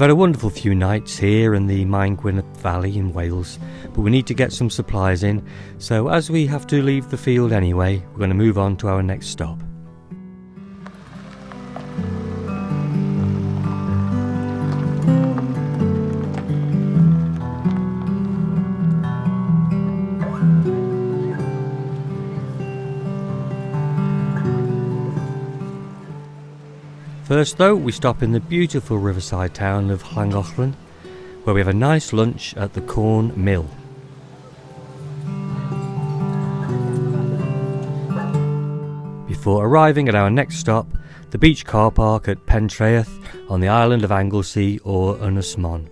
had a wonderful few nights here in the Maengwynedd Valley in Wales, but we need to get some supplies in, so as we have to leave the field anyway, we're going to move on to our next stop. First though, we stop in the beautiful riverside town of Llangollen, where we have a nice lunch at the Corn Mill. Before arriving at our next stop, the beach car park at Pentraeth on the island of Anglesey or Ynys Mon.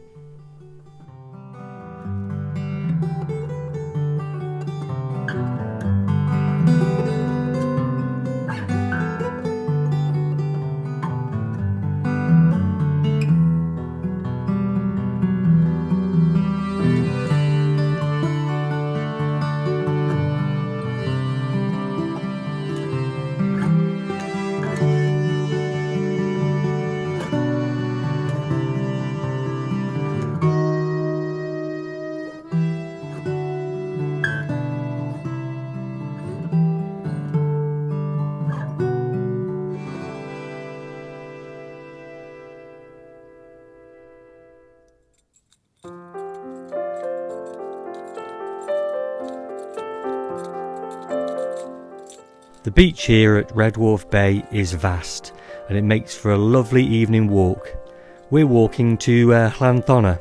The beach here at Red Wharf Bay is vast and it makes for a lovely evening walk. We're walking to LLanddona.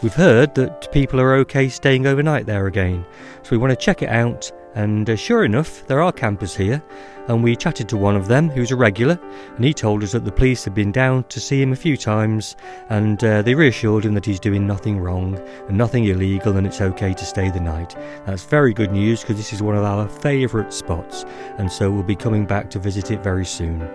We've heard that people are okay staying overnight there again, so we want to check it out, and sure enough there are campers here, and we chatted to one of them who's a regular, and he told us that the police had been down to see him a few times, and they reassured him that he's doing nothing wrong and nothing illegal and it's okay to stay the night. That's very good news because this is one of our favourite spots, and so we'll be coming back to visit it very soon.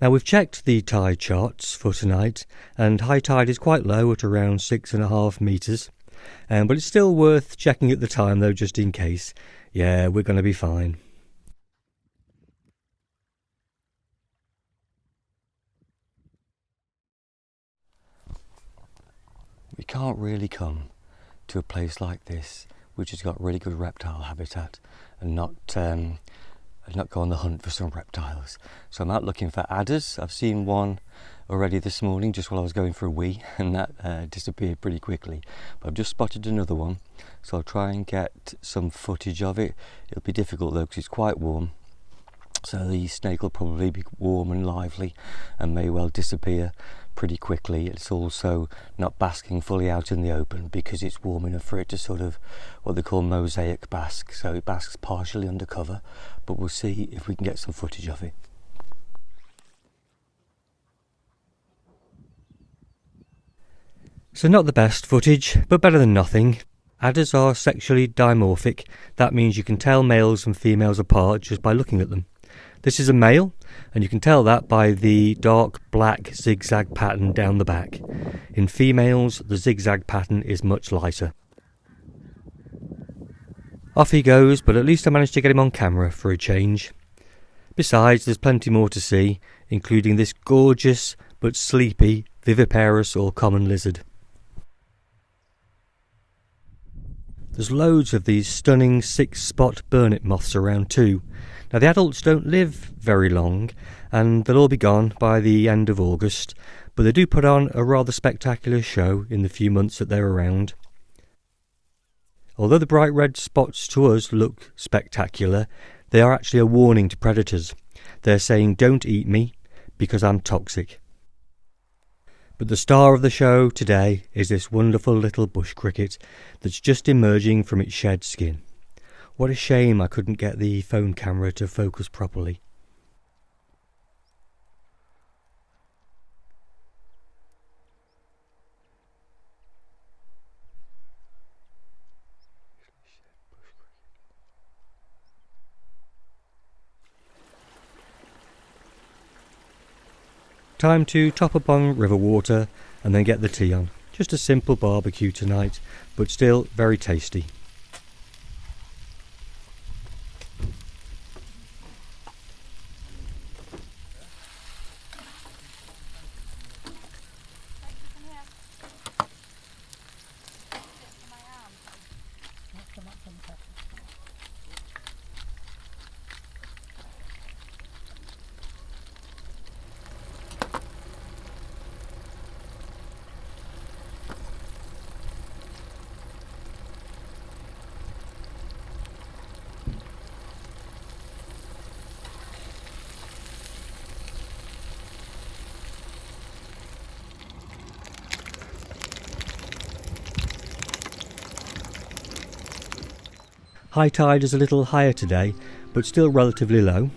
Now we've checked the tide charts for tonight, and high tide is quite low at around 6.5 metres, but it's still worth checking at the time though, just in case. Yeah, we're going to be fine. We can't really come to a place like this which has got really good reptile habitat and not go on the hunt for some reptiles. So I'm out looking for adders. I've seen one already this morning just while I was going for a wee, and that disappeared pretty quickly. But I've just spotted another one, so I'll try and get some footage of it. It'll be difficult though because it's quite warm, so the snake will probably be warm and lively and may well disappear pretty quickly. It's also not basking fully out in the open because it's warm enough for it to sort of what they call mosaic bask, so it basks partially under cover, but we'll see if we can get some footage of it. So not the best footage, but better than nothing. Adders are sexually dimorphic. That means you can tell males and females apart just by looking at them. This is a male, and you can tell that by the dark black zigzag pattern down the back. In females, the zigzag pattern is much lighter. Off he goes, but at least I managed to get him on camera for a change. Besides, there's plenty more to see, including this gorgeous but sleepy viviparous or common lizard. There's loads of these stunning 6-spot burnet moths around too. Now the adults don't live very long, and they'll all be gone by the end of August, but they do put on a rather spectacular show in the few months that they're around. Although the bright red spots to us look spectacular, they are actually a warning to predators. They're saying, "Don't eat me, because I'm toxic." But the star of the show today is this wonderful little bush cricket that's just emerging from its shed skin. What a shame I couldn't get the phone camera to focus properly. Time to top up on river water and then get the tea on. Just a simple barbecue tonight, but still very tasty. High tide is a little higher today, but still relatively low.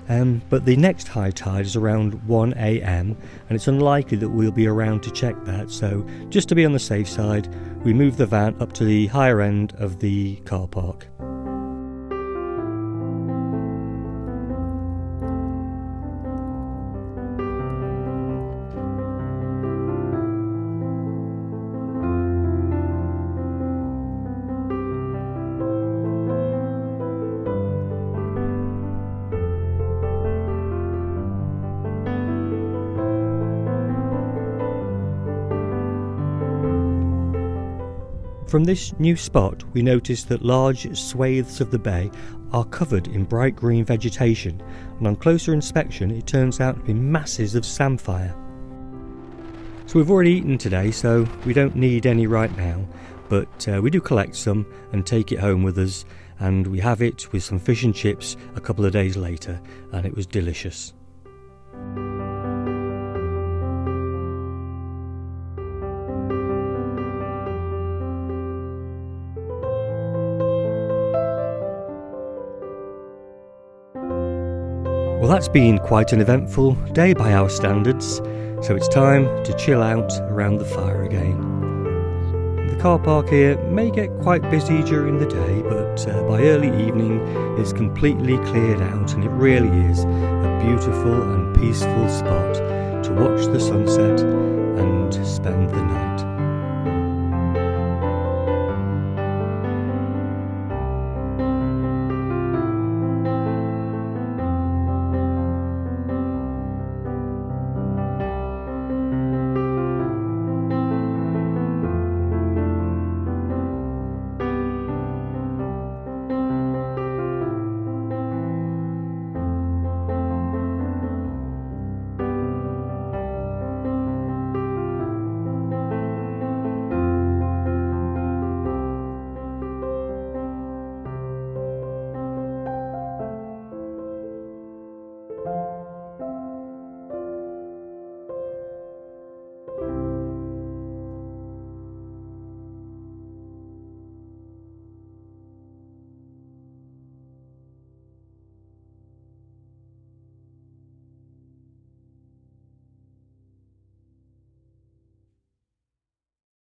But the next high tide is around 1 AM, and it's unlikely that we'll be around to check that, so just to be on the safe side, we move the van up to the higher end of the car park. From this new spot, we noticed that large swathes of the bay are covered in bright green vegetation, and on closer inspection it turns out to be masses of samphire. So we've already eaten today, so we don't need any right now, but we do collect some and take it home with us, and we have it with some fish and chips a couple of days later, and it was delicious. Well, that's been quite an eventful day by our standards, so it's time to chill out around the fire again. The car park here may get quite busy during the day, but by early evening it's completely cleared out, and it really is a beautiful and peaceful spot to watch the sunset and spend the night.